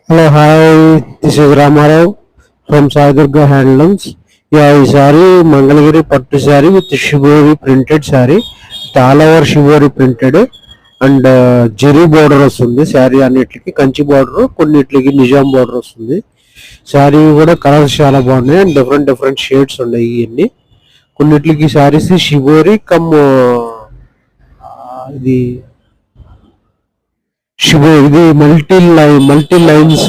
Hello, hi. This is Ramarao from Sai Durga Handlooms. Yeah, ఈ సారీ మంగళగిరి పట్టు sari with shibori printed sari, all over shibori printed and zari border వస్తుంది. శారీ అన్నిటికి Kanchi border, కొన్నిటికి Nizam border వస్తుంది. శారీ కూడా కలర్స్ చాలా బాగున్నాయి అండ్ డిఫరెంట్ డిఫరెంట్ షేడ్స్ ఉన్నాయి. ఇవన్నీ కొన్నిటికి శారీస్ షిబోరి కమ్ ఇది ఇది మల్టీ లైన్స్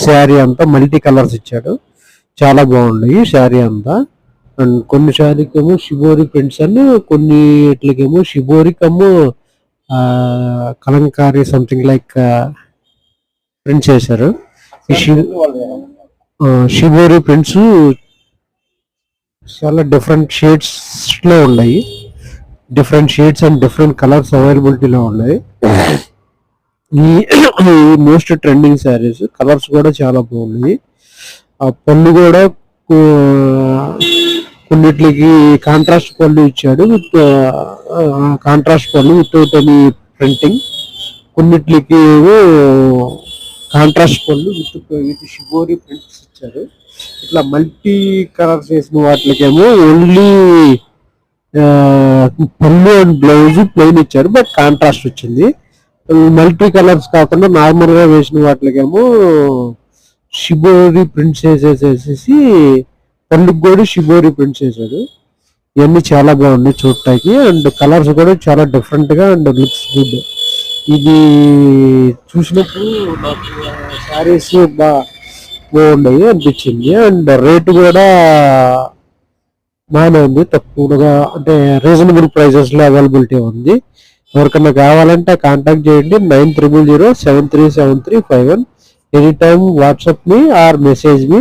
శారీ అంతా మల్టీ కలర్స్ ఇచ్చాడు. చాలా బాగున్నాయి శారీ అంతా. అండ్ కొన్ని శారీకి ఏమో షిబోరి ప్రింట్స్ అని, కొన్ని ఇట్లకేమో షిబోరి కమ్ము కలంకారీ సంథింగ్ లైక్ ప్రింట్స్ చేశారు. ఈ షిబోరి ప్రింట్స్ చాలా డిఫరెంట్ షేడ్స్ లో ఉన్నాయి. Different shades and different colours అవైలబిలిటీలో ఉన్నాయి. ఈ మోస్ట్ ట్రెండింగ్ శారీస్ కలర్స్ కూడా చాలా బాగున్నాయి. ఆ పళ్ళు కూడా కొన్నిటికి కాంట్రాస్ట్ పళ్ళు ఇచ్చాడు, విత్ కాంట్రాస్ట్ పళ్ళు వితౌట్ ఎనీ ప్రింటింగ్. కొన్నిటికి కాంట్రాస్ట్ పళ్ళు విత్ షిబోరి ప్రింట్స్ ఇచ్చారు. ఇట్లా మల్టీ కలర్స్ వేసిన వాటికేమో ఓన్లీ పళ్ళు అండ్ బ్లౌజ్ ప్లెయిన్ ఇచ్చారు, బట్ కాంట్రాస్ట్ వచ్చింది. మల్టీ కలర్స్ కాకుండా నార్మల్ గా వేసిన వాటికేమో షిబోరి ప్రింట్స్ వేసేసేసి పళ్ళుకి కూడా షిబోరి ప్రింట్స్ వేసాడు. ఇవన్నీ చాలా బాగున్నాయి చూడటానికి అండ్ కలర్స్ కూడా చాలా డిఫరెంట్ గా అండ్ లుక్స్ గుడ్. ఇది చూసినప్పుడు నాకు శారీస్ బాగున్నాయి అనిపించింది అండ్ రేటు కూడా బాగానే ఉంది. తక్కువగా అంటే రీజనబుల్ ప్రైసెస్ లో అవైలబిలిటీ ఉంది. ఎవరికన్నా కావాలంటే కాంటాక్ట్ చేయండి 9307373751. Any time WhatsApp me or message me.